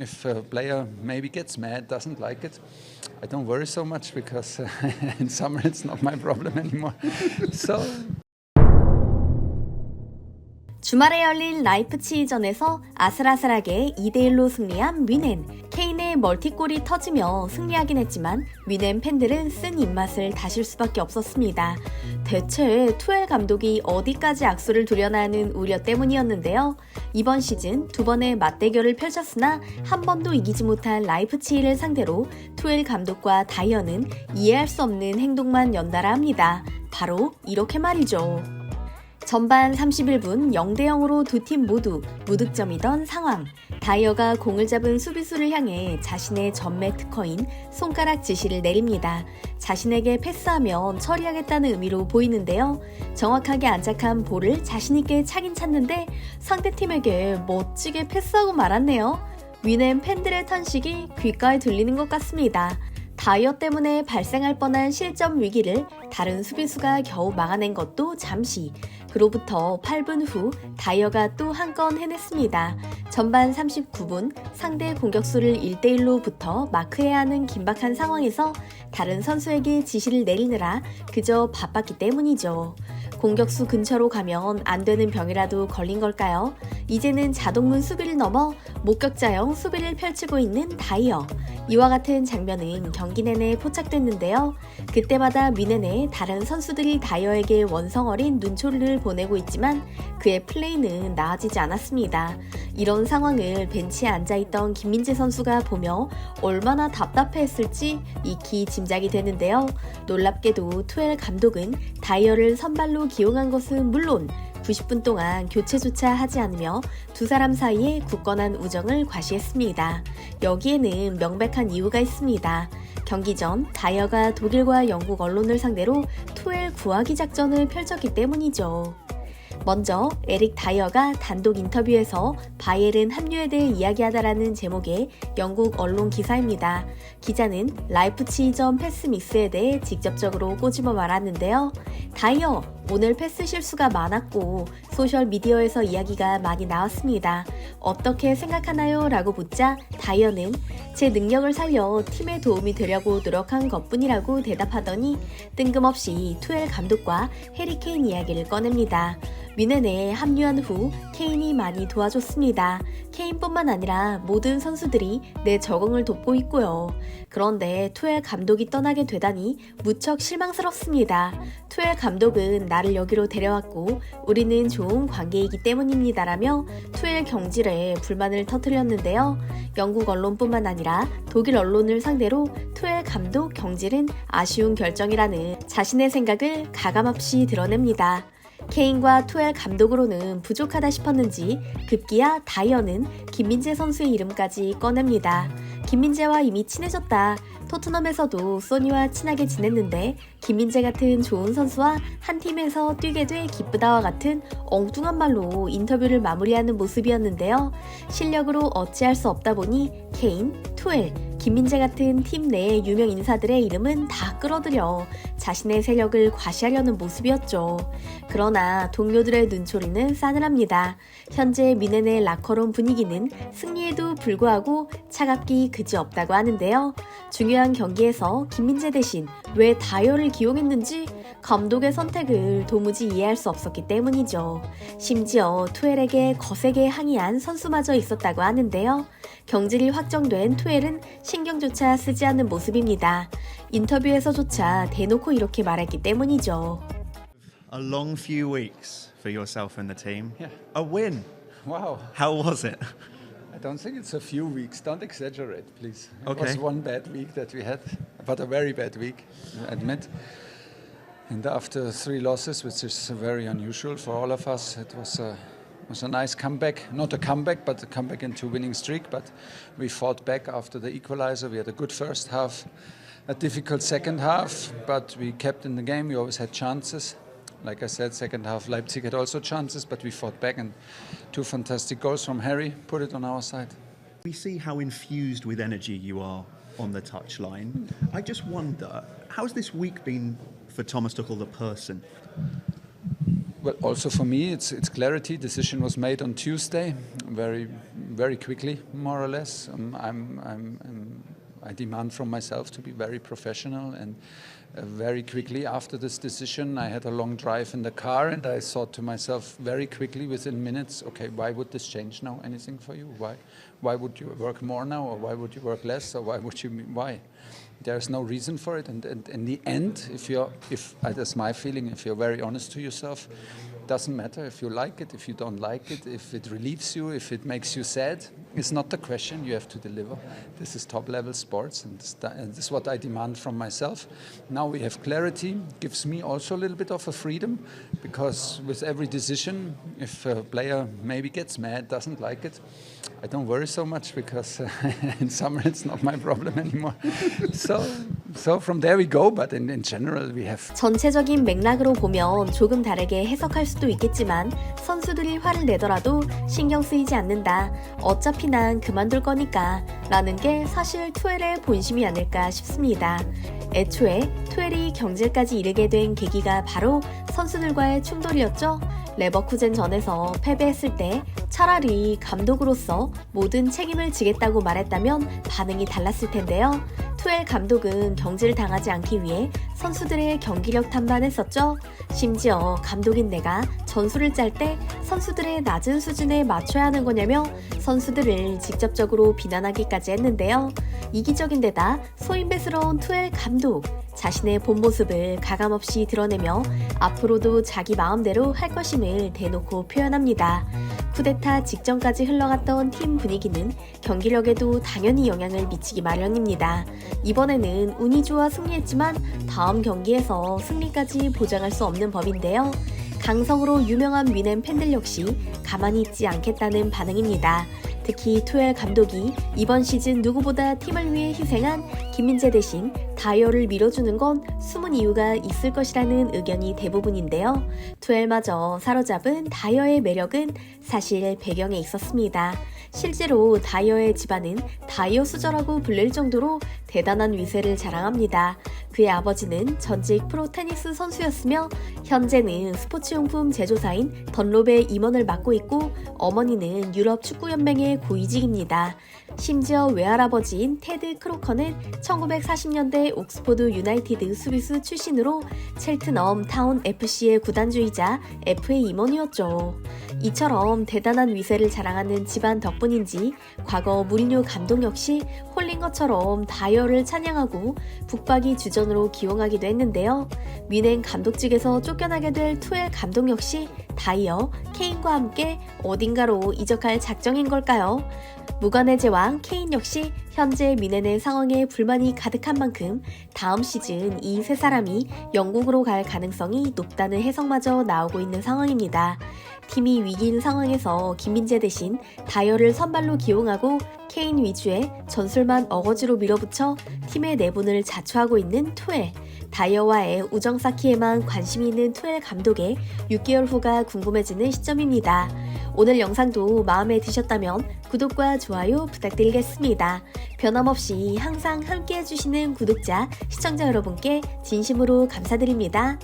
If a player maybe gets mad, doesn't like it, I don't worry so much because in summer it's not my problem anymore. So. 주말에 열린 라이프치히전에서 아슬아슬하게 2대1로 승리한 뮌헨. 케인의 멀티골이 터지며 승리하긴 했지만 뮌헨 팬들은 쓴 입맛을 다실 수밖에 없었습니다. 대체 투엘 감독이 어디까지 악수를 두려나 하는 우려 때문이었는데요. 이번 시즌 두 번의 맞대결을 펼쳤으나 한 번도 이기지 못한 라이프치히를 상대로 투엘 감독과 다이어는 이해할 수 없는 행동만 연달아 합니다. 바로 이렇게 말이죠. 전반 31분 0대0으로 두 팀 모두 무득점이던 상황. 다이어가 공을 잡은 수비수를 향해 자신의 전매 특허인 손가락 지시를 내립니다. 자신에게 패스하면 처리하겠다는 의미로 보이는데요. 정확하게 안착한 볼을 자신있게 차긴 찼는데 상대팀에게 멋지게 패스하고 말았네요. 뮌헨 팬들의 탄식이 귓가에 들리는 것 같습니다. 다이어 때문에 발생할 뻔한 실점 위기를 다른 수비수가 겨우 막아낸 것도 잠시. 그로부터 8분 후 다이어가 또 한 건 해냈습니다. 전반 39분 상대 공격수를 1대1로 붙어 마크해야 하는 긴박한 상황에서 다른 선수에게 지시를 내리느라 그저 바빴기 때문이죠. 공격수 근처로 가면 안 되는 병이라도 걸린 걸까요? 이제는 자동문 수비를 넘어 목격자형 수비를 펼치고 있는 다이어. 이와 같은 장면은 경기 내내 포착됐는데요. 그때마다 뮌헨의 다른 선수들이 다이어에게 원성어린 눈초리를 보내고 있지만 그의 플레이는 나아지지 않았습니다. 이런 상황을 벤치에 앉아있던 김민재 선수가 보며 얼마나 답답해했을지 익히 짐작이 되는데요. 놀랍게도 투엘 감독은 다이어를 선발로 기용한 것은 물론 90분 동안 교체조차 하지 않으며 두 사람 사이에 굳건한 우정을 과시했습니다. 여기에는 명백한 이유가 있습니다. 경기 전 다이어가 독일과 영국 언론을 상대로 투엘 구하기 작전을 펼쳤기 때문이죠. 먼저 에릭 다이어가 단독 인터뷰에서 바이에른 합류에 대해 이야기하다라는 제목의 영국 언론 기사입니다. 기자는 라이프치히전 패스 미스에 대해 직접적으로 꼬집어 말하는데요. 다이어, 오늘 패스 실수가 많았고 소셜미디어에서 이야기가 많이 나왔습니다. 어떻게 생각하나요? 라고 묻자 다이어는 제 능력을 살려 팀에 도움이 되려고 노력한 것뿐이라고 대답하더니 뜬금없이 투엘 감독과 해리 케인 이야기를 꺼냅니다. 뮌헨에 합류한 후 케인이 많이 도와줬습니다. 케인뿐만 아니라 모든 선수들이 내 적응을 돕고 있고요. 그런데 투엘 감독이 떠나게 되다니 무척 실망스럽습니다. 투엘 감독은 나를 여기로 데려왔고 우리는 좋은 관계이기 때문입니다라며 투엘 경질에 불만을 터뜨렸는데요. 영국 언론뿐만 아니라 독일 언론을 상대로 투엘 감독 경질은 아쉬운 결정이라는 자신의 생각을 가감없이 드러냅니다. 케인과 투엘 감독으로는 부족하다 싶었는지 급기야 다이어는 김민재 선수의 이름까지 꺼냅니다. 김민재와 이미 친해졌다. 토트넘에서도 소니와 친하게 지냈는데 김민재 같은 좋은 선수와 한 팀에서 뛰게 돼 기쁘다와 같은 엉뚱한 말로 인터뷰를 마무리하는 모습이었는데요. 실력으로 어찌할 수 없다 보니 케인, 투엘, 김민재 같은 팀 내의 유명 인사들의 이름은 다 끌어들여 자신의 세력을 과시하려는 모습이었죠. 그러나 동료들의 눈초리는 싸늘합니다. 현재 뮌헨의 라커룸 분위기는 승리에도 불구하고 차갑기 그지없다고 하는데요. 중요한 경기에서 김민재 대신 왜 다이어를 기용했는지 감독의 선택을 도무지 이해할 수 없었기 때문이죠. 심지어 투엘에게 거세게 항의한 선수마저 있었다고 하는데요. 경질이 확정된 투엘은 신경조차 쓰지 않는 모습입니다. 인터뷰에서조차 대놓고 이렇게 말했기 때문이죠. A long few weeks for yourself and the team. Yeah. A win. Wow. How was it? I don't think it's a few weeks. Don't exaggerate, please. It Okay. was one bad week that we had, but a very bad week, I admit. And after 3 losses, which is very unusual for all of us, it was a nice comeback. Not a comeback, but a comeback into winning streak. But we fought back after the equalizer. We had a good first half, a difficult second half, but we kept in the game. We always had chances. Like I said, second half Leipzig had also chances, but we fought back, and 2 fantastic goals from Harry put it on our side. We see how infused with energy you are on the touchline. I just wonder, how's this week been for Thomas Tuchel, the person? Well, also for me, it's clarity. Decision was made on Tuesday. Very very quickly, more or less. I demand from myself to be very professional, and very quickly after this decision, I had a long drive in the car, and I thought to myself very quickly, within minutes, okay, why would this change now anything for you? Why would you work more now, or why would you work less, or why? There's no reason for it, and in the end, that's my feeling, if you're very honest to yourself, doesn't matter if you like it, if you don't like it, if it relieves you, if it makes you sad. It's not the question. You have to deliver. This is top-level sports, and this is what I demand from myself. Now we have clarity. Gives me also a little bit of a freedom, because with every decision, if a player maybe gets mad, doesn't like it, I don't worry so much, because in summer it's not my problem anymore. So from there we go. But in general we have. 전체적인 맥락으로 보면 조금 다르게 해석할 수도 있겠지만 선수들이 화를 내더라도 신경 쓰이지 않는다. 어차피 난 그만둘 거니까 라는 게 사실 투엘의 본심이 아닐까 싶습니다. 애초에 투엘이 경질까지 이르게 된 계기가 바로 선수들과의 충돌이었죠. 레버쿠젠전에서 패배했을 때 차라리 감독으로서 모든 책임을 지겠다고 말했다면 반응이 달랐을 텐데요. 투엘 감독은 경질 당하지 않기 위해 선수들의 경기력 탐방했었죠. 심지어 감독인 내가 전술을 짤 때 선수들의 낮은 수준에 맞춰야 하는 거냐며 선수들을 직접적으로 비난하기까지 했는데요. 이기적인 데다 소인배스러운 투엘 감독, 자신의 본 모습을 가감없이 드러내며 앞으로도 자기 마음대로 할 것임을 대놓고 표현합니다. 쿠데타 직전까지 흘러갔던 팀 분위기는 경기력에도 당연히 영향을 미치기 마련입니다. 이번에는 운이 좋아 승리했지만 다음 경기에서 승리까지 보장할 수 없는 법인데요. 강성으로 유명한 위넨 팬들 역시 가만히 있지 않겠다는 반응입니다. 특히 투엘 감독이 이번 시즌 누구보다 팀을 위해 희생한 김민재 대신 다이어를 밀어주는 건 숨은 이유가 있을 것이라는 의견이 대부분인데요. 투엘마저 사로잡은 다이어의 매력은 사실 배경에 있었습니다. 실제로 다이어의 집안은 다이어 수저라고 불릴 정도로 대단한 위세를 자랑합니다. 그의 아버지는 전직 프로 테니스 선수였으며 현재는 스포츠용품 제조사인 던롭의 임원을 맡고 있고 어머니는 유럽 축구연맹의 고위직입니다. 심지어 외할아버지인 테드 크로커는 1940년대 옥스포드 유나이티드 수비수 출신으로 첼트넘 타운 FC의 구단주이자 FA 임원이었죠. 이처럼 대단한 위세를 자랑하는 집안 덕분인지 과거 무리뉴 감독 역시 홀린 것처럼 다이어를 찬양하고 북박이 주전으로 기용하기도 했는데요. 위넨 감독직에서 쫓겨나게 될 투엘 감독 역시 다이어, 케인과 함께 어딘가로 이적할 작정인 걸까요? 무관의 제왕 케인 역시 현재 미넨의 상황에 불만이 가득한 만큼 다음 시즌 이 세 사람이 영국으로 갈 가능성이 높다는 해석마저 나오고 있는 상황입니다. 팀이 위기인 상황에서 김민재 대신 다이어를 선발로 기용하고 케인 위주의 전술만 어거지로 밀어붙여 팀의 내분을 자초하고 있는 투엘. 다이어와의 우정 쌓기에만 관심이 있는 투엘 감독의 6개월 후가 궁금해지는 시점입니다. 오늘 영상도 마음에 드셨다면 구독과 좋아요 부탁드리겠습니다. 변함없이 항상 함께 해주시는 구독자, 시청자 여러분께 진심으로 감사드립니다.